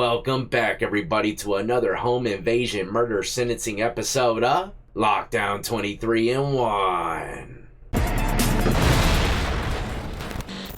Welcome back, everybody, to another home invasion murder sentencing episode of Lockdown 23 in 1.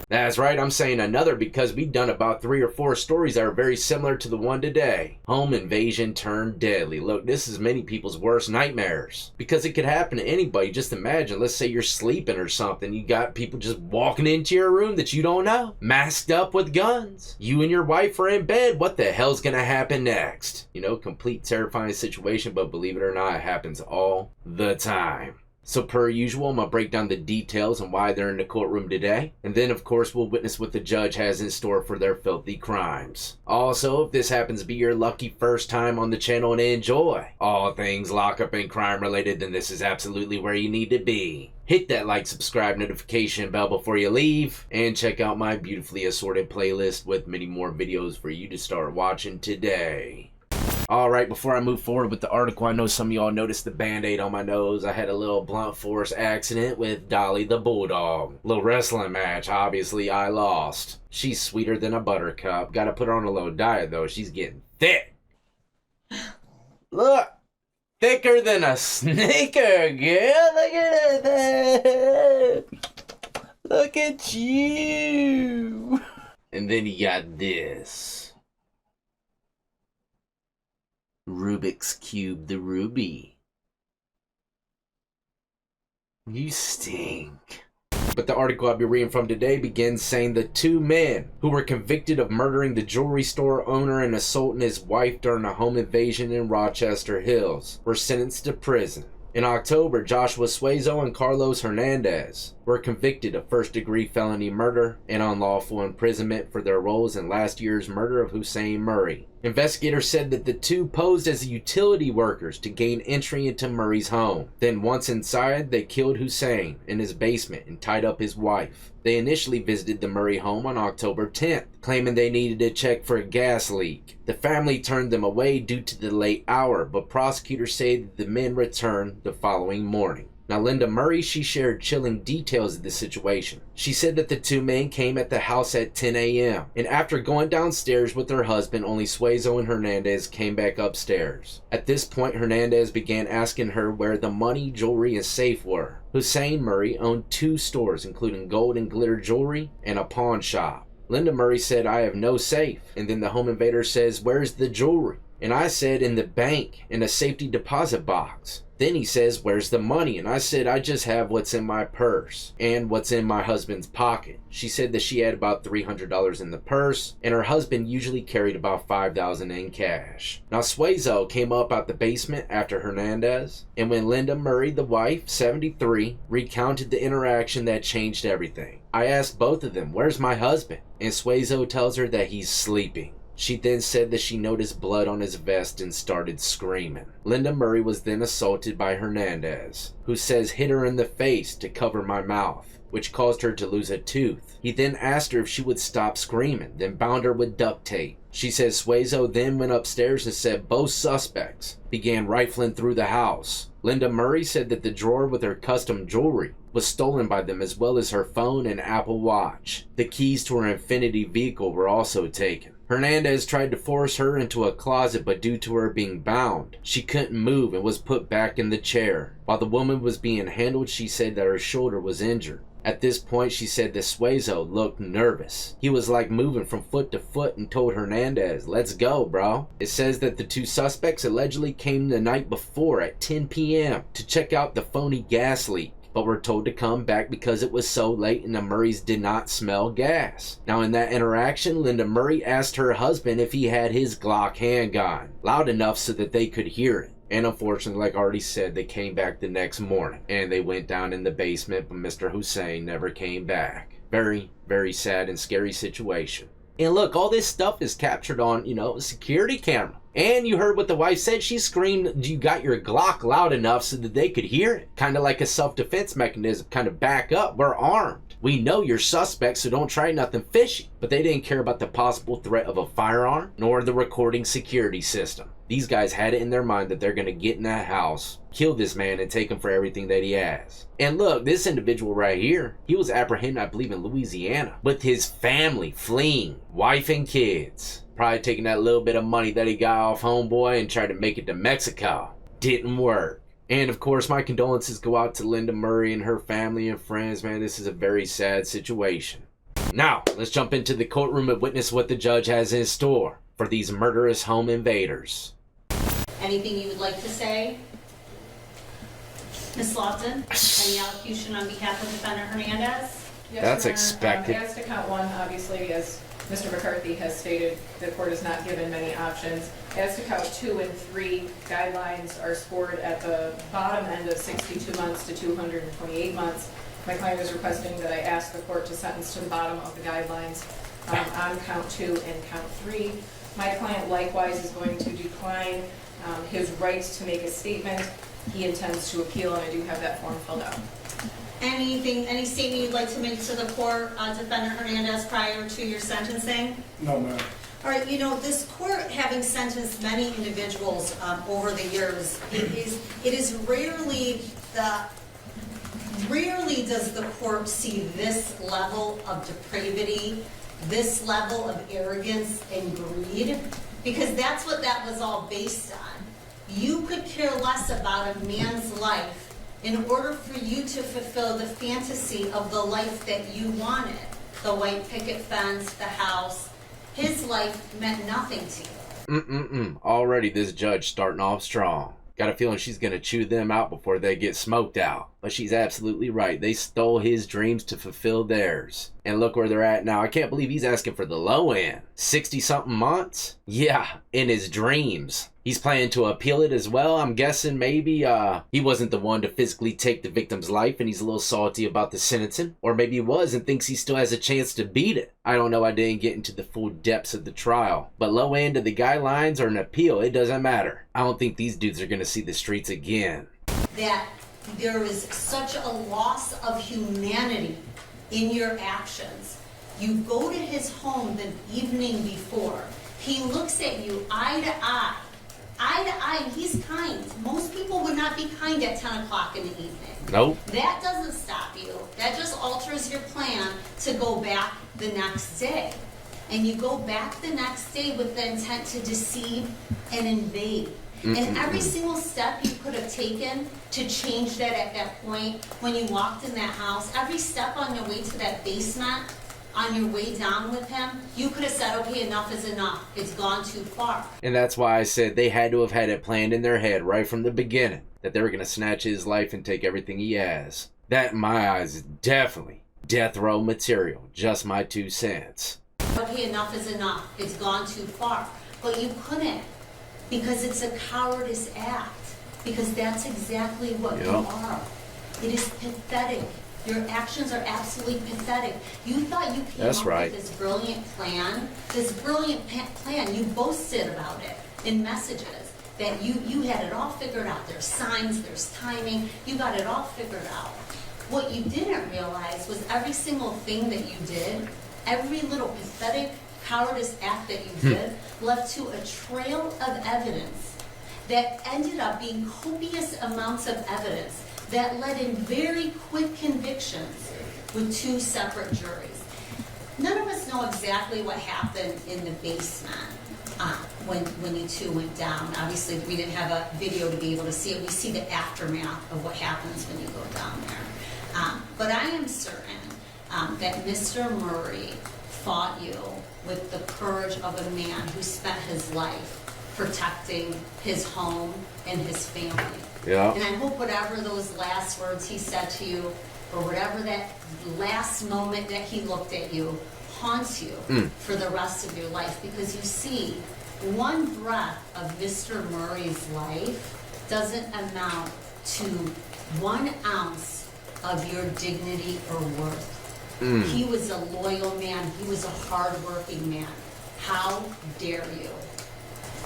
That's right, I'm saying another because we've done about 3 or 4 stories that are very similar to the one today. Home invasion turned deadly. Look, this is many people's worst nightmares because it could happen to anybody. Just imagine, let's say you're sleeping or something. You got people just walking into your room that you don't know, masked up with guns. You and your wife are in bed. What the hell's gonna happen next? You know, complete terrifying situation, but believe it or not, it happens all the time. So per usual, I'm going to break down the details and why they're in the courtroom today. And then, of course, we'll witness what the judge has in store for their filthy crimes. Also, if this happens to be your lucky first time on the channel and enjoy all things lockup and crime related, then this is absolutely where you need to be. Hit that like, subscribe, notification bell before you leave. And check out my beautifully assorted playlist with many more videos for you to start watching today. Alright, before I move forward with the article, I know some of y'all noticed the band-aid on my nose. I had a little blunt force accident with Dolly the Bulldog. Little wrestling match, obviously I lost. She's sweeter than a buttercup. Gotta put her on a little diet though, she's getting thick. Look! Thicker than a sneaker, girl! Look at that! Look at you! And then you got this. Rubik's Cube the Ruby. You stink. But the article I'll be reading from today begins saying the 2 men who were convicted of murdering the jewelry store owner and assaulting his wife during a home invasion in Rochester Hills were sentenced to prison. In October, Joshua Suazo and Carlos Hernandez were convicted of first-degree felony murder and unlawful imprisonment for their roles in last year's murder of Hussein Murray. Investigators said that the 2 posed as utility workers to gain entry into Murray's home. Then once inside, they killed Hussein in his basement and tied up his wife. They initially visited the Murray home on October 10th, claiming they needed to check for a gas leak. The family turned them away due to the late hour, but prosecutors say that the men returned the following morning. Now, Linda Murray, she shared chilling details of the situation. She said that the 2 men came at the house at 10 a.m. and after going downstairs with her husband, only Suazo and Hernandez came back upstairs. At this point, Hernandez began asking her where the money, jewelry, and safe were. Hussein Murray owned 2 stores, including gold and glitter jewelry and a pawn shop. Linda Murray said, "I have no safe." And then the home invader says, "Where's the jewelry?" And I said, "In the bank, in a safety deposit box." Then he says, "Where's the money?" And I said, "I just have what's in my purse and what's in my husband's pocket." She said that she had about $300 in the purse and her husband usually carried about $5,000 in cash. Now Suazo came up out the basement after Hernandez, and when Linda Murray, the wife, 73, recounted the interaction that changed everything. I asked both of them, "Where's my husband?" And Suazo tells her that he's sleeping. She then said that she noticed blood on his vest and started screaming. Linda Murray was then assaulted by Hernandez, who says hit her in the face to cover my mouth, which caused her to lose a tooth. He then asked her if she would stop screaming, then bound her with duct tape. She says Suazo then went upstairs and said both suspects began rifling through the house. Linda Murray said that the drawer with her custom jewelry was stolen by them, as well as her phone and Apple Watch. The keys to her Infiniti vehicle were also taken. Hernandez tried to force her into a closet, but due to her being bound, she couldn't move and was put back in the chair. While the woman was being handled, she said that her shoulder was injured. At this point, she said that Suazo looked nervous. He was like moving from foot to foot and told Hernandez, "Let's go, bro." It says that the 2 suspects allegedly came the night before at 10 p.m. to check out the phony gas leak, but were told to come back because it was so late and the Murrays did not smell gas. Now in that interaction, Linda Murray asked her husband if he had his Glock handgun, loud enough so that they could hear it. And unfortunately, like I already said, they came back the next morning and they went down in the basement, but Mr. Hussein never came back. Very, very sad and scary situation. And look, all this stuff is captured on, a security camera. And you heard what the wife said. She screamed, "You got your Glock," loud enough so that they could hear it. Kind of like a self-defense mechanism, kind of back up. We're armed. We know you're suspects, so don't try nothing fishy. But they didn't care about the possible threat of a firearm, nor the recording security system. These guys had it in their mind that they're going to get in that house, kill this man, and take him for everything that he has. And look, this individual right here, he was apprehended, I believe, in Louisiana, with his family fleeing, wife and kids. Probably taking that little bit of money that he got off homeboy and tried to make it to Mexico. Didn't work. And of course, my condolences go out to Linda Murray and her family and friends. Man, this is a very sad situation. Now, let's jump into the courtroom and witness what the judge has in store for these murderous home invaders. Anything you would like to say? Ms. Lofton, any allocution on behalf of Defendant Hernandez? Yes, That's Your Honor. expected. As to count one, obviously, as Mr. McCarthy has stated, the court has not given many options. As to count 2 and 3, guidelines are scored at the bottom end of 62 months to 228 months. My client is requesting that I ask the court to sentence to the bottom of the guidelines on count 2 and count 3. My client likewise is going to decline his rights to make a statement. He intends to appeal, and I do have that form filled out. Any statement you'd like to make to the court, Defendant Hernandez, prior to your sentencing? No, ma'am. All right, you know, this court, having sentenced many individuals over the years, it is rarely does the court see this level of depravity, this level of arrogance and greed, because that's what that was all based on. You could care less about a man's life in order for you to fulfill the fantasy of the life that you wanted. The white picket fence, the house. His life meant nothing to you. Already this judge starting off strong. Got a feeling she's gonna chew them out before they get smoked out. But she's absolutely right. They stole his dreams to fulfill theirs. And look where they're at now. I can't believe he's asking for the low end. 60-something months? Yeah, in his dreams. He's planning to appeal it as well. I'm guessing maybe he wasn't the one to physically take the victim's life and he's a little salty about the sentencing. Or maybe he was and thinks he still has a chance to beat it. I don't know. I didn't get into the full depths of the trial. But low end of the guidelines or an appeal, it doesn't matter. I don't think these dudes are going to see the streets again. That there is such a loss of humanity in your actions. You go to his home the evening before. He looks at you eye to eye, and he's kind. Most people would not be kind at 10 o'clock in the evening. Nope. That doesn't stop you. That just alters your plan to go back the next day. And you go back the next day with the intent to deceive and invade. And every single step you could have taken to change that at that point when you walked in that house, every step on your way to that basement, on your way down with him, you could have said, okay, enough is enough. It's gone too far. And that's why I said they had to have had it planned in their head right from the beginning that they were going to snatch his life and take everything he has. That, in my eyes, is definitely death row material. Just my 2 cents. Okay, enough is enough. It's gone too far. But you couldn't, because it's a cowardice act. Because that's exactly what you are. It is pathetic. Your actions are absolutely pathetic. You thought you came up with this brilliant plan. You boasted about it in messages, that you had it all figured out. There's signs, there's timing. You got it all figured out. What you didn't realize was every single thing that you did, every little pathetic cowardice act that you did, left to a trail of evidence that ended up being copious amounts of evidence that led in very quick convictions with 2 separate juries. None of us know exactly what happened in the basement when you 2 went down. Obviously, we didn't have a video to be able to see it. We see the aftermath of what happens when you go down there. But I am certain that Mr. Murray fought you with the courage of a man who spent his life protecting his home and his family. Yeah. And I hope whatever those last words he said to you, or whatever that last moment that he looked at you, haunts you for the rest of your life. Because you see, one breath of Mr. Murray's life doesn't amount to 1 ounce of your dignity or worth. He was a loyal man. He was a hard-working man. How dare you?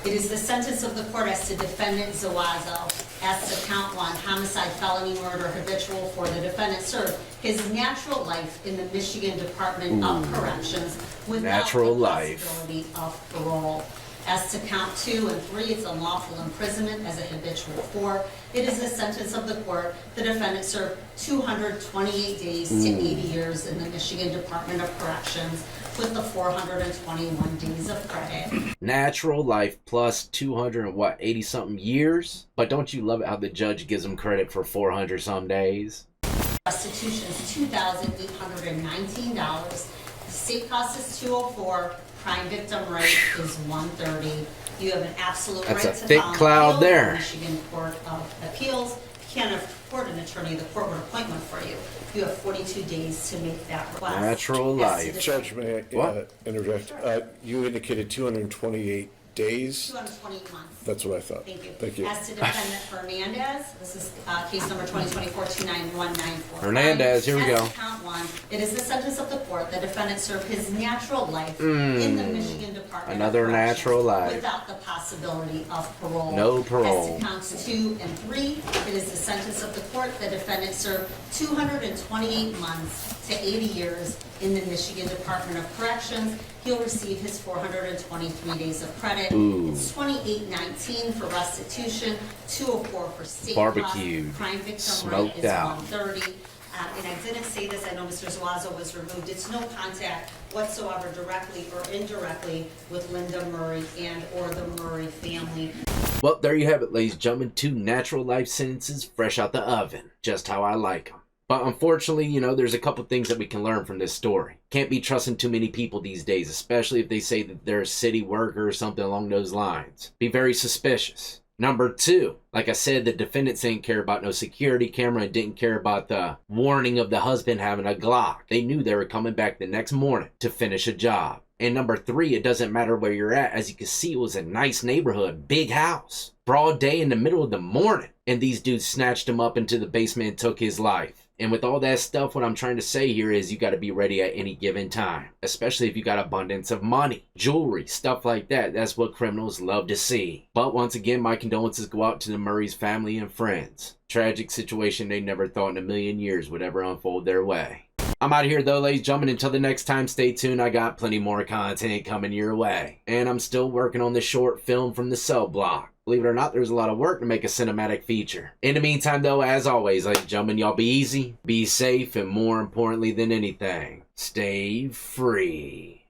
It is the sentence of the court as to Defendant Zuazo, as to count 1, homicide, felony murder, habitual, for the defendant served his natural life in the Michigan Department of Corrections without the possibility of parole. As to count 2 and 3, it's unlawful imprisonment as a habitual 4. It is the sentence of the court. The defendant served 228 days to 80 years in the Michigan Department of Corrections with the 421 days of credit. Natural life plus 200 and what, 80 something years? But don't you love it how the judge gives them credit for 400 some days? Restitution is $2,819. The state cost is $204. Crime victim rate is $130. You have an absolute That's right a to thick file an cloud appeal there. with the Michigan Court of Appeals. You can't afford an attorney. The court would appoint one for you. You have 42 days to make that request. Natural As to life. the- Judge, may I What? interject? You indicated 228 days. 220 months. That's what I thought. Thank you. Thank you. As to Defendant Hernandez, this is case number 2024-29194. Hernandez, here we As go. to count one, it is the sentence of the court that defendant served his natural life in the Michigan Department Another of Corrections natural life. without the possibility of parole. No parole. As to counts 2 and 3, it is the sentence of the court that defendant served 228 months to 80 years in the Michigan Department of Corrections. He'll receive his 423 days of credit. Ooh. It's $28.19 for restitution, $204 for state Barbecued, costs. Crime victim smoked rate is out. $130. And I didn't say this, I know Mr. Zuazo was removed. It's no contact whatsoever directly or indirectly with Linda Murray and or the Murray family. Well, there you have it, ladies and gentlemen. 2 natural life sentences fresh out the oven. Just how I like them. But unfortunately, you know, there's a couple things that we can learn from this story. Can't be trusting too many people these days, especially if they say that they're a city worker or something along those lines. Be very suspicious. Number 2, like I said, the defendants didn't care about no security camera and didn't care about the warning of the husband having a Glock. They knew they were coming back the next morning to finish a job. And number 3, it doesn't matter where you're at. As you can see, it was a nice neighborhood, big house, broad day in the middle of the morning. And these dudes snatched him up into the basement and took his life. And with all that stuff, what I'm trying to say here is you got to be ready at any given time, especially if you got abundance of money, jewelry, stuff like that. That's what criminals love to see. But once again, my condolences go out to the Murray's family and friends. Tragic situation they never thought in a million years would ever unfold their way. I'm out of here though, ladies and gentlemen. Until the next time, stay tuned. I got plenty more content coming your way. And I'm still working on the short film from the cell block. Believe it or not, there's a lot of work to make a cinematic feature. In the meantime though, as always, ladies and gentlemen, y'all be easy, be safe, and more importantly than anything, stay free.